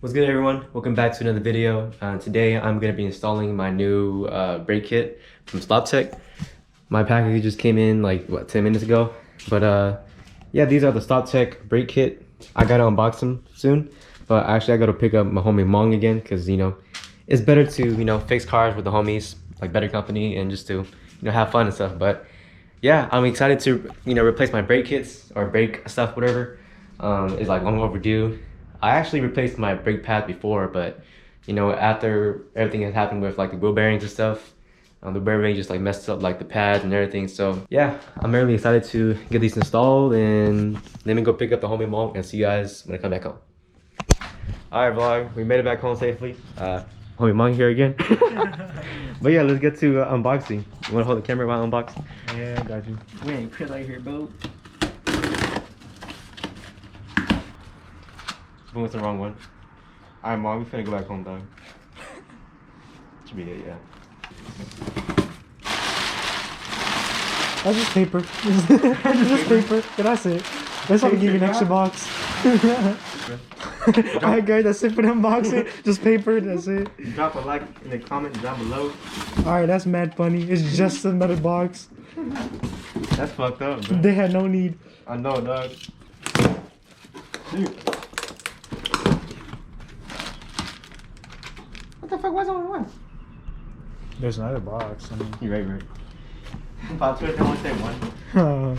What's good, everyone? Welcome back to another video. Today I'm going to be installing my new brake kit from StopTech. My package just came in like, what, 10 minutes ago? But yeah, these are the StopTech Brake Kit. I gotta unbox them soon, but actually I gotta pick up my homie Mong again because, you know, it's better to, you know, fix cars with the homies, like better company, and just to, you know, have fun and stuff. But yeah, I'm excited to, you know, replace my brake kits or brake stuff, whatever. It's like long overdue. I actually replaced my brake pad before, but you know, after everything has happened with like the wheel bearings and stuff, the bearing just like messed up like the pads and everything. So yeah, I'm really excited to get these installed, and let me go pick up the homie Monk and see you guys when I come back home. All right, vlog, we made it back home safely. Homie Monk here again. But yeah, let's get to unboxing. You wanna hold the camera while I unbox? Yeah, I got you. We ain't quit like here, bro. Boom, it's the wrong one. Alright, Mom, we finna go back home, dog. Should be it, yeah. That's just paper. It's just paper. Can I say it? That's why we give you an extra box. Alright guys, that's it for the unboxing. Just paper, that's it. Drop a like in the comment down below. Alright, that's mad funny. It's just another box. That's fucked up, bro. They had no need. I know, dog. Dude. What the fuck was only one? There's another box. I mean. You're right. About two, I only say one. Oh,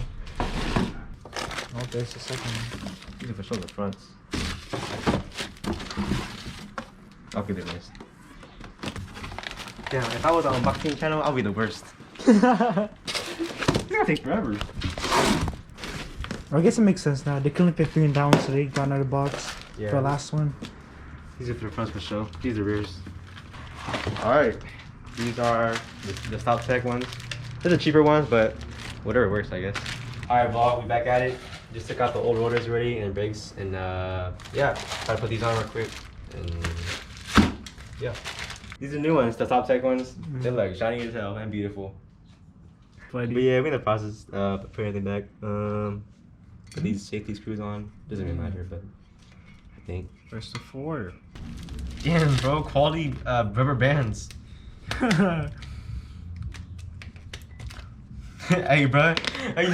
there's the second one. These are for sure the fronts. I'll be the worst. Damn, if I was on unboxing channel, I'll be the worst. It's gonna take forever. I guess it makes sense now. They couldn't fit 3 and down, so they got another box for the last one. These are for the fronts for show. These are rears. Alright. These are the StopTech ones. They're the cheaper ones, but whatever works, I guess. Alright, vlog, we back at it. Just took out the old rotors already and brakes, and yeah, try to put these on real quick. And yeah. These are new ones, the StopTech ones. They look shiny as hell and beautiful. But yeah, we're in the process of putting everything back. Put these safety screws on. Doesn't really matter, but I think. First of 4. Damn, bro, quality rubber bands. Hey, bro. Hey,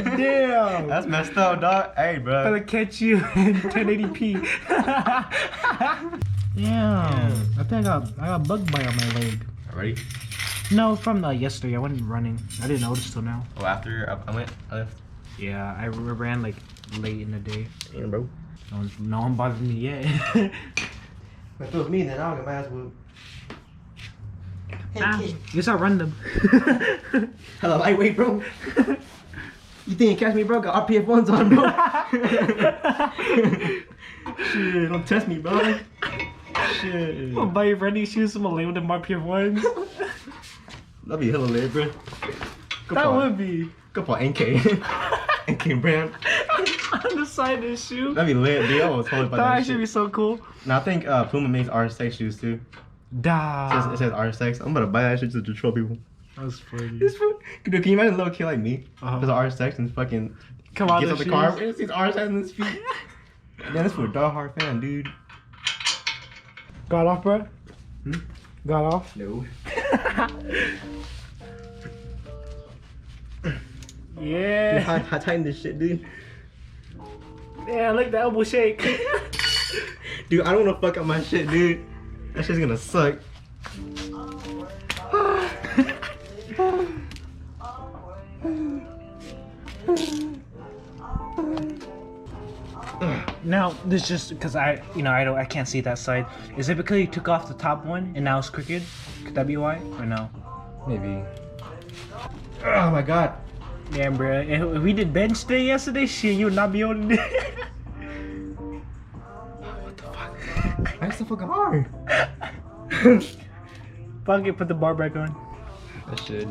Damn. That's messed up, dog. Hey, bro. Gonna catch you in 1080p. Damn. I think I got bug bite on my leg. Ready? No, from yesterday. I went running. I didn't notice till now. Oh, after I left? Yeah, I ran like late in the day. Damn, bro. No one bothered me yet. If it was me, then I'll get my ass whooped. Guess I'll run them. Hello, lightweight, bro. You think you catch me, bro? Got RPF 1s on, bro. Shit, don't test me, bro. Shit. I'll buy you running shoes. I'm gonna label them RPF 1s. That'd be hella lit, bro. That would be. Go for NK. NK brand. On the side of the shoe. That'd be lit, dude. I was totally buy That that actually shit. be so cool. Now I think Puma makes RSX shoes too. Nah. It says RSX. I'm gonna buy that shit just to troll people. That's funny. Dude, can you imagine a little kid like me? There's an RSX and fucking Come on, gets out the car and sees RSX in his feet. Man, this for a dog-hard fan, dude. Got off, bro? Got off? No. Yeah. Dude, I tightened this shit, dude. Yeah, I like the elbow shake. Dude, I don't wanna fuck up my shit, dude. That shit's gonna suck. Now, this just because I can't see that side. Is it because you took off the top one and now it's crooked? Could that be why? Or no? Maybe. Oh my god. Damn, bro. If we did bench day yesterday, shit, you would not be able to do it. What the fuck? Why is so fucking hard? Fuck it, put the bar back on. I should.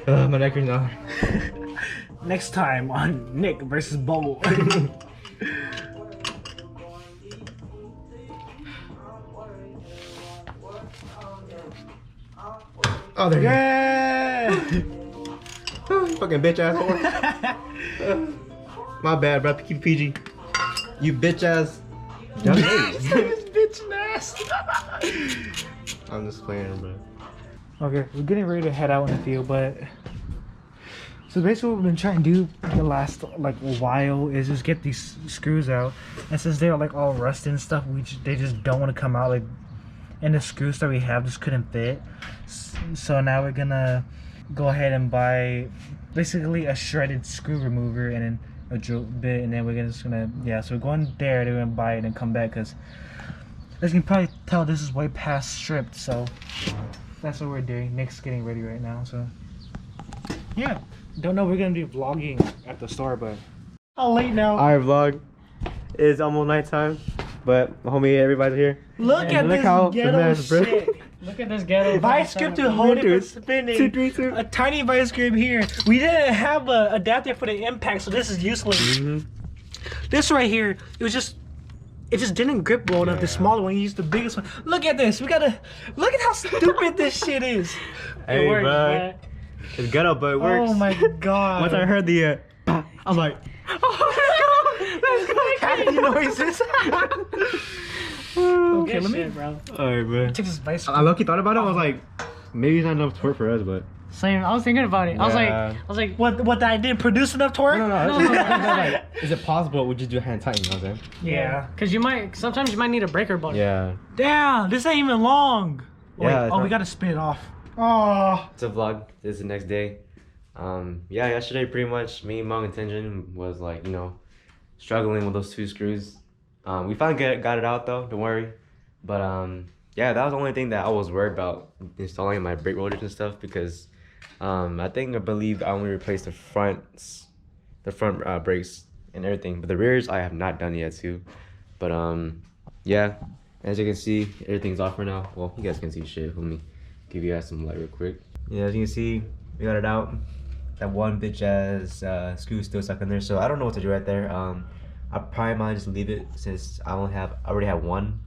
My neck is not. Next time on Nick versus Bowl. Oh, there you Yeah! Fucking bitch ass whore. My bad, bro. Keep PG. You bitch ass This bitch nasty. I'm just playing, bro. Okay, we're getting ready to head out in the field, but so basically what we've been trying to do the last like a while is just get these screws out, and since they're like all rusted and stuff, they just don't want to come out, like, and the screws that we have just couldn't fit. So now we're gonna go ahead and buy basically a shredded screw remover and then a drill bit, and then we're just gonna so we're going there, they're gonna buy it and come back, because as you can probably tell, this is way past stripped, so that's what we're doing. Nick's getting ready right now, so yeah. Don't know, we're gonna be vlogging at the store, but how late now? Alright, vlog. It's almost nighttime, but homie, everybody's here. Look at this ghetto shit. Look at this ghetto. Vice grip to hold it for spinning. 2, 3, 2. A tiny vice grip here. We didn't have a adapter for the impact, so this is useless. This right here, it just didn't grip well enough. The smaller one, you used the biggest one. Look at this. Look at how stupid this shit is. Hey, It works, bro. It's ghetto, but it works. Oh my god. Once I heard the I'm like, oh, let's go. Happy noises. Okay, let me. Shit, bro. alright, bro. Take this vice I lucky thought about it. I was like, maybe it's not enough torque for us, but Same. I was thinking about it. I was like, What I didn't produce enough torque? no. Like, is it possible we just do a hand tighten? You know what I'm saying? Yeah. Cause sometimes you might need a breaker button. Yeah. Damn, this ain't even long. Wait, Yeah, we gotta spin it off. Oh. It's a vlog. This is the next day. Yeah, yesterday pretty much me, Mong, and Tenjin was like, struggling with those 2 screws. We finally got it out though, don't worry. But yeah, that was the only thing that I was worried about installing my brake rotors and stuff, because I believe I only replaced the front brakes and everything, but the rears I have not done yet too. But yeah, as you can see, everything's off right now. Well, you guys can see shit. Let me give you guys some light real quick. Yeah, as you can see, we got it out. That one bitch ass screw still stuck in there, so I don't know what to do right there. I probably might just leave it, since I already have one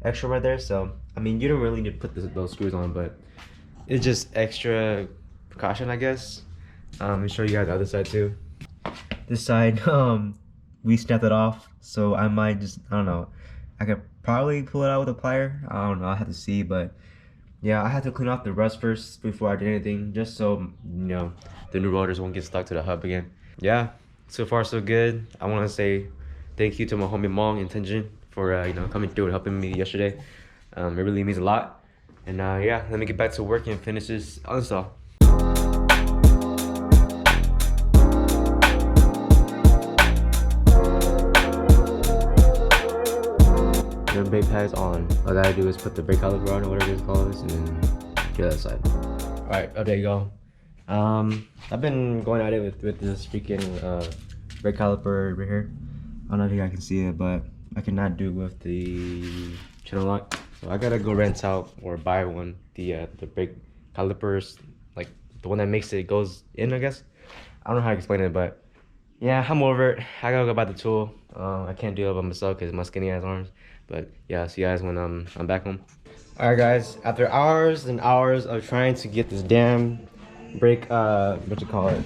extra right there. So I mean, you don't really need to put those screws on, but it's just extra precaution, I guess. Let me show you guys the other side too. This side, we snapped it off, so I might just, I don't know, I could probably pull it out with a plier. I don't know, I have to see, but yeah, I had to clean off the rust first before I did anything, just so the new rotors won't get stuck to the hub again. Yeah, so far so good. I want to say thank you to my homie Mong and Tenjin for coming through and helping me yesterday. It really means a lot. And yeah, let me get back to work and finish this install. The brake pad's on. All I gotta do is put the brake caliper on, or whatever it's called, and then get the other side. Alright, there you go. I've been going at it with this freaking brake caliper right here. I don't know if you guys can see it, but I cannot do it with the channel lock. So I gotta go rent out or buy one. The brake calipers, like the one that makes it goes in, I guess. I don't know how to explain it, but yeah, I'm over it. I gotta go buy the tool. I can't do it by myself because my skinny ass arms. But yeah, I'll see you guys when I'm back home. Alright guys, after hours and hours of trying to get this damn brake, what you call it?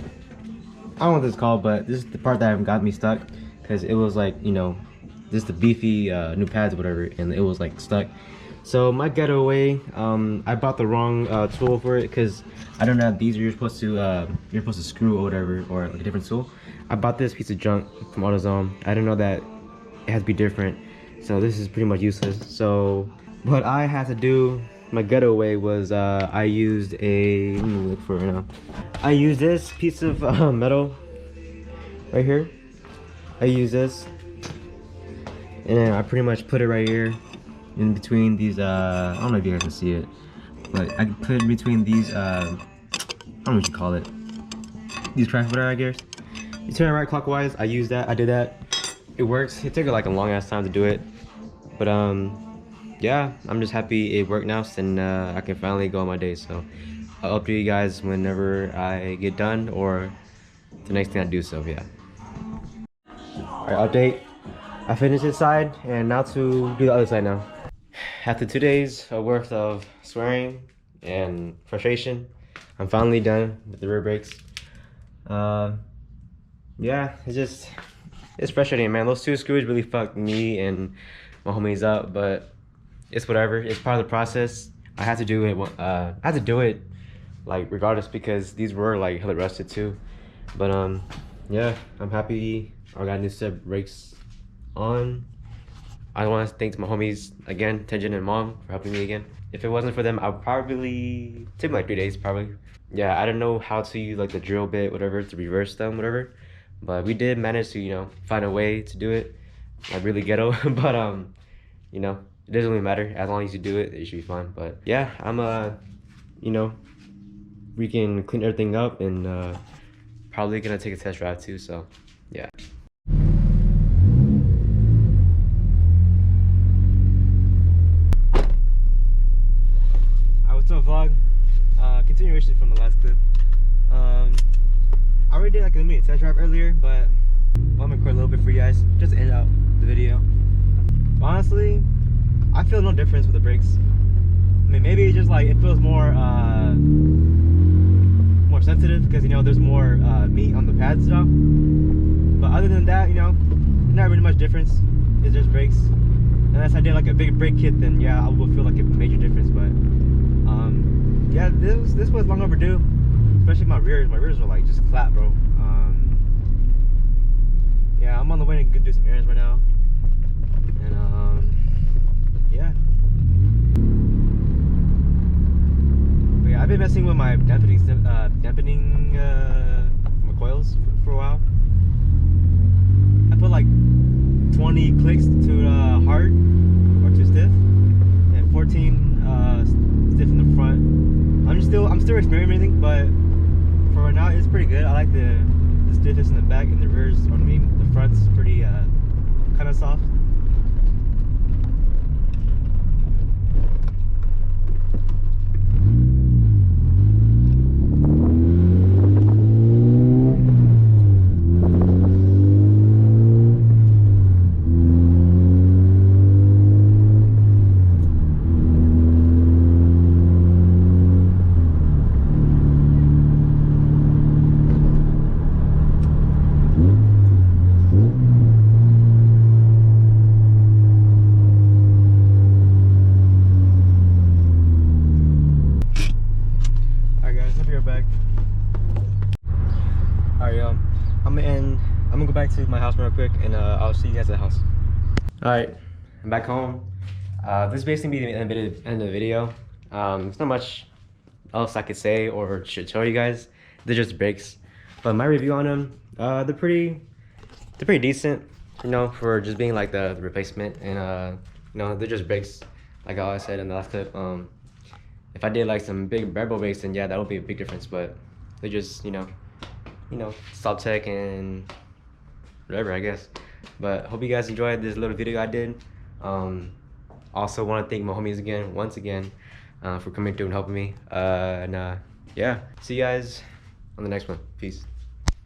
I don't know what this is called, but this is the part that got me stuck, because it was like, this is the beefy new pads or whatever, and it was like stuck. So my getaway, I bought the wrong tool for it, because I don't know if these are you're supposed to screw or whatever, or like a different tool. I bought this piece of junk from AutoZone. I didn't know that it has to be different, so this is pretty much useless. So what I had to do, my getaway was I used let me look for it now. I used this piece of metal right here. I use this, and I pretty much put it right here in between these I don't know if you guys can see it, but I put it in between these I don't know what you call it, these craft whatever, I guess. You turn it right clockwise. I did that. It works. It took like a long ass time to do it, but yeah, I'm just happy it worked now, and I can finally go on my day. So I'll update you guys whenever I get done, or the next thing I do. So yeah. Alright, update. I finished this side, and now to do the other side now. After 2 days worth of swearing and frustration, I'm finally done with the rear brakes. Yeah, it's frustrating, man. Those 2 screws really fucked me and my homies out, but it's whatever. It's part of the process. I had to do it. I had to do it like regardless because these were like hella rusted too. But yeah, I'm happy I got new set brakes on. I want to thank my homies again, Tenjin and Mom, for helping me again. If it wasn't for them, I'd probably take like 3 days probably. Yeah, I don't know how to use like the drill bit, whatever, to reverse them, whatever. But we did manage to, you know, find a way to do it. Like really ghetto, but you know, it doesn't really matter. As long as you do it, it should be fine. But yeah, I'm you know, we can clean everything up and probably gonna take a test drive too. So yeah. What's up, vlog? Continuation from the last clip. I already did like a mini test drive earlier, but I'm gonna record a little bit for you guys just to end out the video. Honestly, I feel no difference with the brakes. I mean, maybe it's just like it feels more more sensitive because, you know, there's more meat on the pads now. But other than that, you know, not really much difference. It's just brakes. Unless I did like a big brake kit, then yeah, I would feel like a major difference. But yeah, this was long overdue. Especially my rears. My rears were like just flat, bro. Yeah, I'm on the way to do some errands right now. And yeah. But yeah, I've been messing with my dampening coils for a while. I put like 20 clicks to hard or too stiff, and 14 stiff in the front. I'm still experimenting, but for right now it's pretty good. I like the stiffness in the back, and the rears, or I mean the front's pretty kind of soft. I'm gonna go back to my house real quick, and I'll see you guys at the house. All right, I'm back home. This is basically the end of the video. There's not much else I could say or should show you guys. They're just brakes, but my review on them, they're pretty decent, you know, for just being like the replacement, and you know, they're just brakes, like I said in the last clip. If I did like some big barrel brakes, then yeah, that would be a big difference. But they're just, you know, StopTech and whatever, I guess. But hope you guys enjoyed this little video I did. Also want to thank my homies once again for coming through and helping me. Yeah, see you guys on the next one. Peace.